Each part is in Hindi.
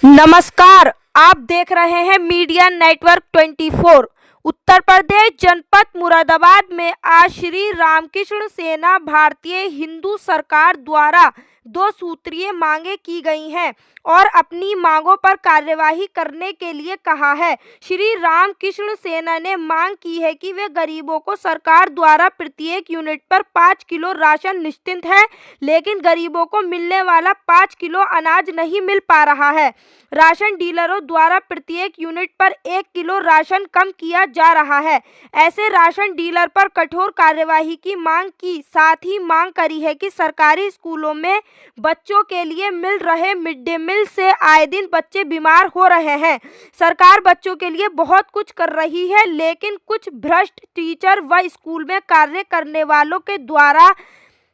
नमस्कार, आप देख रहे हैं मीडिया नेटवर्क 24। उत्तर प्रदेश जनपद मुरादाबाद में आज श्री रामकृष्ण सेना भारतीय हिंदू सरकार द्वारा 2 सूत्रीय मांगे की गई हैं और अपनी मांगों पर कार्यवाही करने के लिए कहा है। श्री रामकृष्ण सेना ने मांग की है कि वे गरीबों को सरकार द्वारा प्रत्येक यूनिट पर 5 किलो राशन निश्चित है, लेकिन गरीबों को मिलने वाला 5 किलो अनाज नहीं मिल पा रहा है। राशन डीलरों द्वारा प्रत्येक यूनिट पर 1 किलो राशन कम किया जा रहा है। ऐसे राशन डीलर पर कठोर कार्यवाही की मांग की, साथ ही मांग करी है कि सरकारी स्कूलों में बच्चों के लिए मिल रहे मिड डे मील से आए दिन बच्चे बीमार हो रहे हैं। सरकार बच्चों के लिए बहुत कुछ कर रही है, लेकिन कुछ भ्रष्ट टीचर व स्कूल में कार्य करने वालों के द्वारा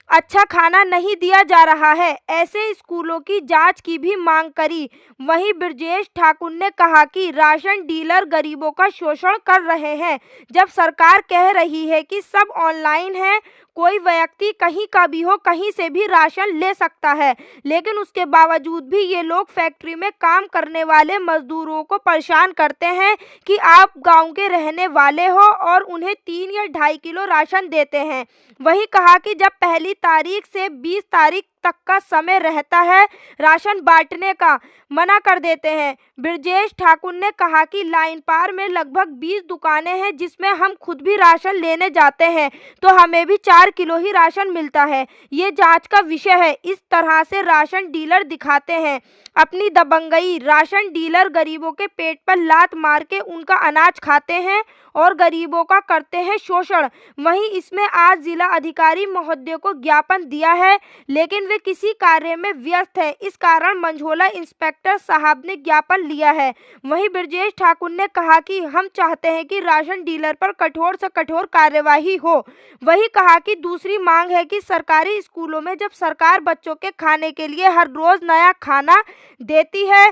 अच्छा खाना नहीं दिया जा रहा है। ऐसे स्कूलों की जांच की भी मांग करी। वहीं ब्रजेश ठाकुर ने कहा कि राशन डीलर गरीबों का शोषण कर रहे हैं। जब सरकार कह रही है कि सब ऑनलाइन है, कोई व्यक्ति कहीं का भी हो कहीं से भी राशन ले सकता है, लेकिन उसके बावजूद भी ये लोग फैक्ट्री में काम करने वाले मजदूरों को परेशान करते हैं कि आप गांव के रहने वाले हो और उन्हें 3 या 2.5 किलो राशन देते हैं। वही कहा कि जब पहली तारीख से 20 तारीख तक का समय रहता है, राशन बांटने का मना कर देते हैं। ब्रजेश ठाकुर ने कहा कि लाइन पार में लगभग 20 दुकानें हैं, जिसमें हम खुद भी राशन लेने जाते हैं तो हमें भी 4 किलो ही राशन मिलता है। ये जांच का विषय है। इस तरह से राशन डीलर दिखाते हैं अपनी दबंगई। राशन डीलर गरीबों के पेट पर लात मार के उनका अनाज खाते हैं और गरीबों का करते हैं शोषण। वहीं इसमें आज जिला अधिकारी महोदय को ज्ञापन दिया है, लेकिन वे किसी कार्य में व्यस्त है। इस कारण मंझोला इंस्पेक्टर साहब ने ज्ञापन लिया है। वहीं ब्रजेश ठाकुर ने कहा कि हम चाहते हैं कि राशन डीलर पर कठोर से कठोर कार्यवाही हो। वही कहा कि दूसरी मांग है कि सरकारी स्कूलों में जब सरकार बच्चों के खाने के लिए हर रोज नया खाना देती है,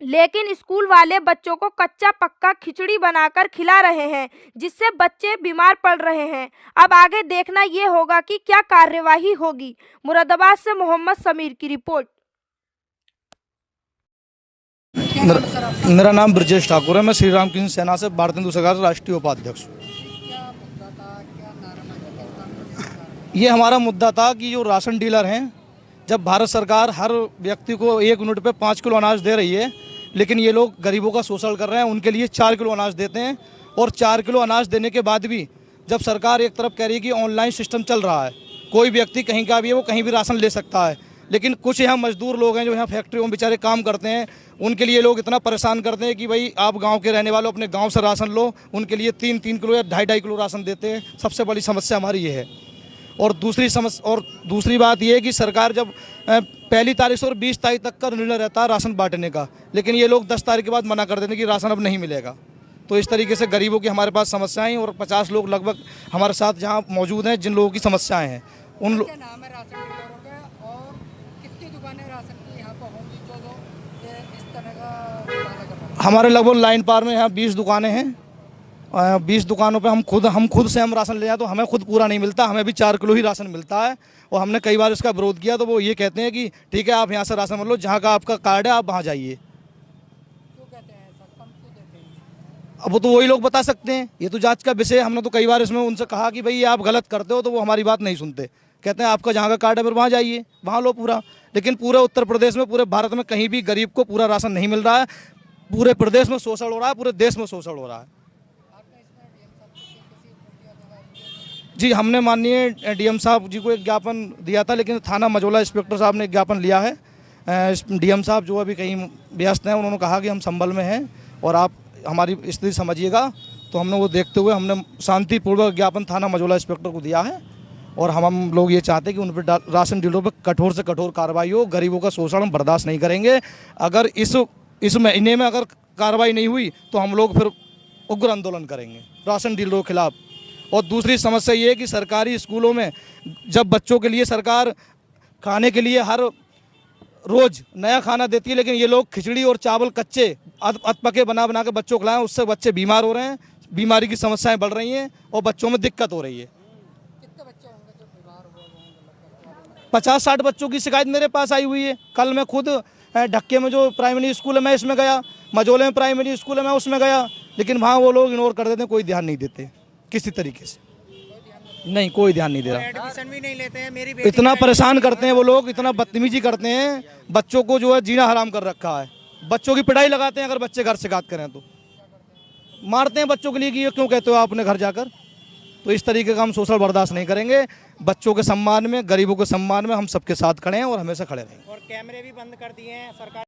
लेकिन स्कूल वाले बच्चों को कच्चा पक्का खिचड़ी बनाकर खिला रहे हैं, जिससे बच्चे बीमार पड़ रहे हैं। अब आगे देखना ये होगा कि क्या कार्यवाही होगी। मुरादाबाद से मोहम्मद समीर की रिपोर्ट। मेरा नाम ब्रजेश ठाकुर है। मैं श्री रामकृष्ण सेना से भारतीय हिंदू सरकार राष्ट्रीय उपाध्यक्ष हूँ। ये हमारा मुद्दा था कि जो राशन डीलर हैं, जब भारत सरकार हर व्यक्ति को 1 यूनिट पे 5 किलो अनाज दे रही है, लेकिन ये लोग गरीबों का शोषण कर रहे हैं। उनके लिए 4 किलो अनाज देते हैं और 4 किलो अनाज देने के बाद भी जब सरकार एक तरफ कह रही है कि ऑनलाइन सिस्टम चल रहा है, कोई व्यक्ति कहीं का भी है वो कहीं भी राशन ले सकता है, लेकिन कुछ यहाँ मजदूर लोग हैं जो यहाँ फैक्ट्रियों में बेचारे काम करते हैं, उनके लिए लोग इतना परेशान करते हैं कि भाई आप गांव के रहने वालों अपने गांव से राशन लो। उनके लिए 3-3 किलो या 2.5 किलो राशन देते हैं। सबसे बड़ी समस्या हमारी ये है। और दूसरी बात यह है कि सरकार जब पहली तारीख से और 20 तारीख तक का निर्णय रहता है राशन बांटने का, लेकिन ये लोग 10 तारीख के बाद मना कर देते हैं कि राशन अब नहीं मिलेगा। तो इस तरीके से गरीबों की हमारे पास समस्याएं हैं और 50 लोग लगभग हमारे साथ जहां मौजूद हैं जिन लोगों की समस्याएं हैं। क्या नाम है राशन डीलरों का और कितनी दुकानें राशन की यहाँ पर होंगी जो इस तरह का कार्य कर रहे हैं? हमारे लगभग लाइन पार में यहाँ 20 दुकानें हैं। 20 दुकानों पे हम खुद से हम राशन ले जाए तो हमें खुद पूरा नहीं मिलता, हमें भी 4 किलो ही राशन मिलता है। और हमने कई बार इसका विरोध किया तो वो ये कहते हैं कि ठीक है आप यहाँ से राशन मत लो, जहाँ का आपका कार्ड है आप वहाँ जाइए। क्यों कहते हैं ऐसा, कम क्यों देते हैं? अब वो तो वही लोग बता सकते हैं, ये तो जांच का विषय है। हमने तो कई बार इसमें उनसे कहा कि भाई आप गलत करते हो, तो वो हमारी बात नहीं सुनते। कहते हैं आपका जहाँ का कार्ड है फिर वहाँ जाइए, वहाँ लो पूरा। लेकिन पूरे उत्तर प्रदेश में, पूरे भारत में कहीं भी गरीब को पूरा राशन नहीं मिल रहा है। पूरे प्रदेश में शोषण हो रहा है, पूरे देश में शोषण हो रहा है। जी, हमने माननीय डीएम साहब जी को एक ज्ञापन दिया था, लेकिन थाना मंझोला इंस्पेक्टर साहब ने ज्ञापन लिया है। डीएम साहब जो अभी कहीं व्यस्त हैं, उन्होंने कहा कि हम संभल में हैं और आप हमारी स्थिति समझिएगा। तो हमने वो देखते हुए हमने शांतिपूर्वक ज्ञापन थाना मंझोला इंस्पेक्टर को दिया है और हम लोग ये चाहते हैं कि उन पर राशन डीलरों पर कठोर से कठोर कार्रवाई हो। गरीबों का शोषण हम बर्दाश्त नहीं करेंगे। अगर इस महीने में अगर कार्रवाई नहीं हुई तो हम लोग फिर उग्र आंदोलन करेंगे राशन डीलरों के खिलाफ। और दूसरी समस्या ये है कि सरकारी स्कूलों में जब बच्चों के लिए सरकार खाने के लिए हर रोज़ नया खाना देती है, लेकिन ये लोग खिचड़ी और चावल कच्चे अधपके बना के बच्चों को खिलाएं, उससे बच्चे बीमार हो रहे हैं, बीमारी की समस्याएं बढ़ रही हैं और बच्चों में दिक्कत हो रही है। कितने बच्चे होंगे जो बीमार हुए होंगे? 50-60 बच्चों की शिकायत मेरे पास आई हुई है। कल मैं खुद ढक्के में जो प्राइमरी स्कूल है मैं इसमें गया, मजोले में प्राइमरी स्कूल है मैं उसमें गया, लेकिन वहाँ वो लोग इग्नोर कर देते हैं, कोई ध्यान नहीं देते किसी तरीके से, नहीं कोई ध्यान नहीं दे रहा। एडमिशन भी नहीं लेते हैं। मेरी बेटी इतना परेशान करते हैं वो लोग, इतना बदतमीजी करते हैं, बच्चों को जो है जीना हराम कर रखा है। बच्चों की पिटाई लगाते हैं अगर बच्चे घर शिकायत करें तो, मारते हैं बच्चों के लिए कि ये क्यों कहते हो आपने घर जाकर। तो इस तरीके का हम शोषण बर्दाश्त नहीं करेंगे। बच्चों के सम्मान में, गरीबों के सम्मान में हम सबके साथ खड़े हैं और हमेशा खड़े रहेंगे। और कैमरे भी बंद कर दिए हैं सरकार।